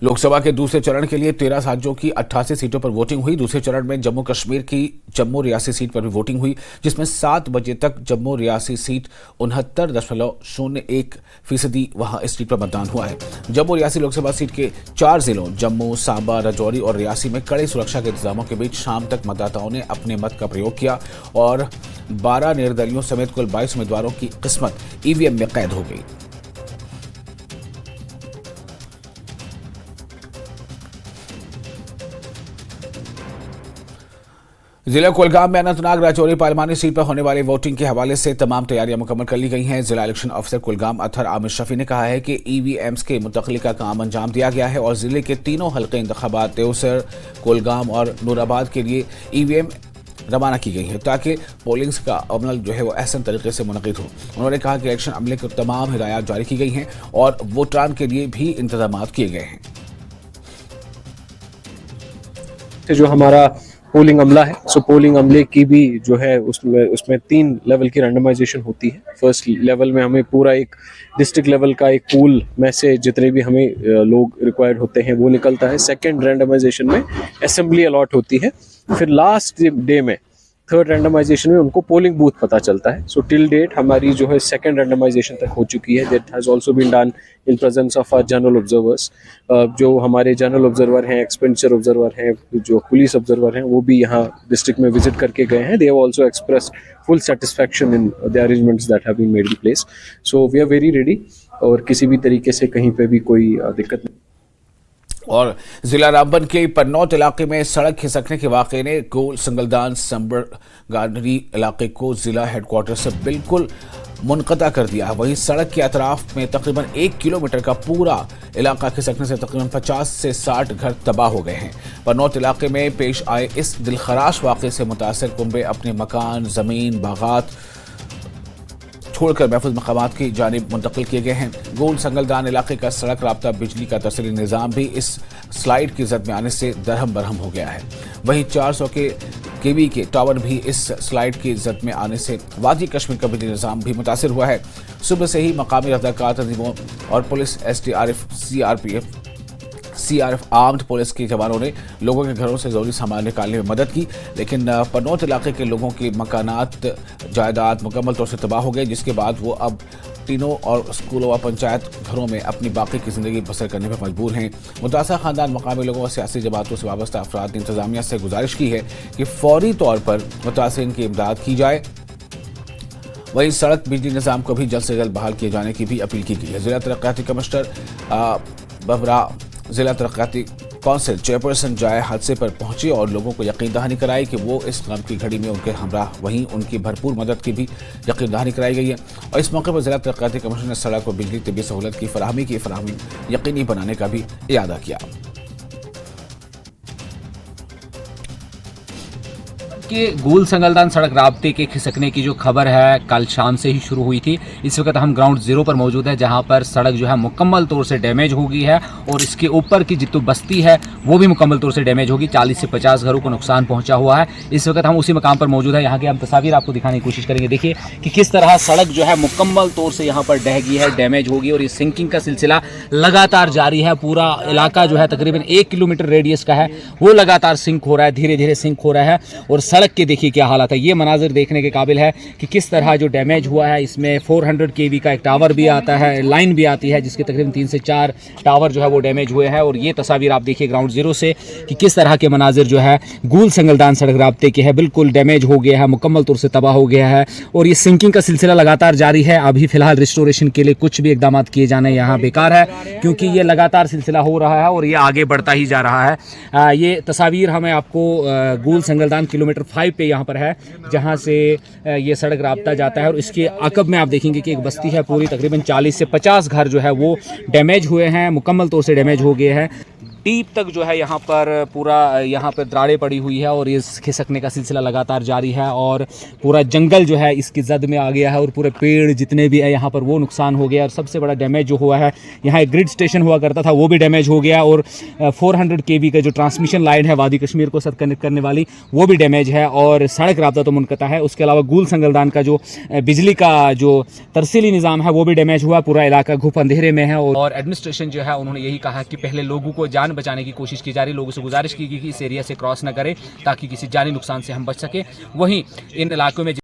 लोकसभा के दूसरे चरण के लिए 13 राज्यों की 88 सीटों पर वोटिंग हुई। दूसरे चरण में जम्मू कश्मीर की जम्मू रियासी सीट पर भी वोटिंग हुई, जिसमें 7 बजे तक जम्मू रियासी सीट 69.01% वहां इस सीट पर मतदान हुआ है। जम्मू रियासी लोकसभा सीट के 4 जिलों जम्मू, सांबा, राजौरी और रियासी में कड़े सुरक्षा के इंतजामों के बीच शाम तक मतदाताओं ने अपने मत का प्रयोग किया और 12 निर्दलियों समेत कुल 22 उम्मीदवारों की किस्मत ईवीएम में कैद हो गई। जिला कुलगाम में अनंतनाग राजौरी पार्लिमानी सीट पर होने वाली वोटिंग के हवाले से तमाम तैयारियां मुकम्मल कर ली गई हैं। जिला इलेक्शन अफसर कुलगाम अतहर आमिर शफी ने कहा है कि ईवीएम्स के मुंतकली का काम अंजाम दिया गया है और जिले के तीनों हल्के इंतखाबात देवसर, कुलगाम और नूराबाद के लिए ईवीएम रवाना की गई है ताकि पोलिंग का अमल जो है वो एहसन तरीके से मुनक़िद हो। उन्होंने कहा कि इलेक्शन अमले को तमाम हिदायत जारी की गई हैं और वोटरान के लिए भी इंतजाम किए गए हैं। जो हमारा पोलिंग अमला है, सो पोलिंग अमले की भी जो है उसमें 3 लेवल की रैंडमाइजेशन होती है। फर्स्ट लेवल में हमें पूरा एक डिस्ट्रिक्ट लेवल का एक पूल में से जितने भी हमें लोग रिक्वायर्ड होते हैं वो निकलता है। सेकंड रैंडमाइजेशन में असेंबली अलॉट होती है। फिर लास्ट डे में थर्ड रैंडमाइजेशन में उनको पोलिंग बूथ पता चलता है। सो टिल डेट हमारी जो है सेकंड रैंडमाइजेशन तक हो चुकी है। That has also been done in presence of our general observers. जो हमारे जनरल ऑब्जर्वर हैं, एक्सपेंडिचर ऑब्जर्वर हैं, जो पुलिस ऑब्जर्वर हैं, वो भी यहाँ डिस्ट्रिक्ट में विजिट करके गए हैं। They have also expressed full satisfaction in the arrangements that have been made in place. So we are very ready और किसी भी तरीके से कहीं पे भी कोई दिक्कत नहीं। और जिला रामबन के पन्नौत इलाके में सड़क खिसकने के वाक़े ने गोल संगलदान संबर गार्डनरी इलाके को जिला हेडक्वार्टर से बिल्कुल मुनक़ता कर दिया। वहीं सड़क के अतराफ में तकरीबन 1 किलोमीटर का पूरा इलाका खिसकने से तकरीबन 50 से 60 घर तबाह हो गए हैं। पन्नौत इलाके में पेश आए इस दिलखराश वाक़े से मुतासर कुंबे अपने मकान, ज़मीन, बागात छोड़कर महफूज मकामात की जानिब मुंतकिल किए गए हैं। गोल संगलदान इलाके का सड़क राब्ता, बिजली का तरसली निज़ाम भी इस स्लाइड की जद में आने से दरहम बरहम हो गया है। वहीं 400 केवी के टावर भी इस स्लाइड की जद में आने से वादी कश्मीर का बिजली निज़ाम भी मुतासिर हुआ है। सुबह से ही मकामी रफ़्ताकार तंजीमों और police, SDRF, CRF armed police के जवानों ने लोगों के घरों से ज़रूरी सामान निकालने में मदद की, लेकिन पन्नौत इलाके के लोगों की मकानात, जायदाद मुकम्मल तौर से तबाह हो गए, जिसके बाद वो अब टीनों और स्कूलों व पंचायत घरों में अपनी बाकी की ज़िंदगी बसर करने पर मजबूर हैं। मुतासा ख़ानदान मकामी लोगों और सियासी जमातों से वाबस्ता अफराद ने इंतज़ामिया से गुजारिश की है कि फौरी तौर पर मुतासिरीन की इमदाद की जाए। वहीं सड़क बिजली निज़ाम को भी जल्द से जल्द बहाल किए जाने की भी अपील की गई है। जिला तरक्याती कमिश्नर बबरा, जिला तरक्याती कौंसिल चेयरपर्सन जाए हादसे पर पहुंचे और लोगों को यकीन दहानी कराई कि वो इस गम की घड़ी में उनके हमरा, वहीं उनकी भरपूर मदद की भी यकीन दहानी कराई गई है। और इस मौके पर जिला तरक्याती कमिश्नर ने सड़क और बिजली तिब्बी सहूलत की फराहमी यकीनी बनाने का भी इरादा किया। कि गोल संगलदान सड़क राब्ते के खिसकने की जो खबर है कल शाम से ही शुरू हुई थी। इस वक्त हम ग्राउंड जीरो पर मौजूद है, जहां पर सड़क जो है मुकम्मल तौर से डैमेज हो गई है और इसके ऊपर की जितनी बस्ती है वो भी मुकम्मल तौर से डैमेज होगी। 40 से 50 घरों को नुकसान पहुंचा हुआ है। इस वक्त हम उसी मकाम पर मौजूद है। यहाँ की हम तस्वीर आपको दिखाने की कोशिश करेंगे। देखिए कि किस तरह सड़क जो है मुकम्मल तौर से यहाँ पर ढह गई है, डैमेज होगी और ये सिंकिंग का सिलसिला लगातार जारी है। पूरा इलाका जो है तकरीबन 1 किलोमीटर रेडियस का है, वो लगातार सिंक हो रहा है, धीरे धीरे सिंक हो रहा है। और सड़क के देखिए क्या हालत है। ये मनाजिर देखने के काबिल है कि किस तरह जो डैमेज हुआ है। इसमें 400 kV का एक टावर भी आता है, लाइन भी आती है, जिसके तकरीबन 3 से 4 टावर जो है वो डैमेज हुए हैं। और ये तस्वीर आप देखिए ग्राउंड जीरो से कि किस तरह के मनाजिर जो है गोल संगलदान सड़क राब्ते के है, बिल्कुल डैमेज हो गया है, मुकम्मल तौर से तबाह हो गया है। और ये सिंकिंग का सिलसिला लगातार जारी है। अभी फिलहाल रिस्टोरेशन के लिए कुछ भी इकदाम किए जाने यहाँ बेकार है, क्योंकि ये लगातार सिलसिला हो रहा है और ये आगे बढ़ता ही जा रहा है। ये तस्वीर हमें आपको गोल संगलदान किलोमीटर 5 पे यहाँ पर है, जहाँ से ये सड़क राब्ता जाता है। और इसके अकब में आप देखेंगे कि एक बस्ती है पूरी, तकरीबन 40 से 50 घर जो है वो डैमेज हुए हैं, मुकम्मल तौर से डैमेज हो गए हैं। डीप तक जो है यहाँ पर पूरा यहाँ पर दरारें पड़ी हुई है और ये खिसकने का सिलसिला लगातार जारी है और पूरा जंगल जो है इसकी जद में आ गया है और पूरे पेड़ जितने भी है यहाँ पर वो नुकसान हो गया और सबसे बड़ा डैमेज जो हुआ है यहाँ एक ग्रिड स्टेशन हुआ करता था वो भी डैमेज हो गया और 400 kV का जो ट्रांसमिशन लाइन है वादी कश्मीर को साथ कनेक्ट करने वाली वो भी डैमेज है और सड़क राब्ता तो मुनक़ता है। उसके अलावा गुल संगलदान का जो बिजली का जो तरसीली निज़ाम है वो भी डैमेज हुआ, पूरा इलाका घुप अंधेरे में है और एडमिनिस्ट्रेशन जो है उन्होंने यही कहा कि पहले लोगों को जान बचाने की कोशिश की जा रही, लोगों से गुजारिश की गई कि इस एरिया से क्रॉस न करें ताकि किसी जानी नुकसान से हम बच सकें। वहीं इन इलाकों में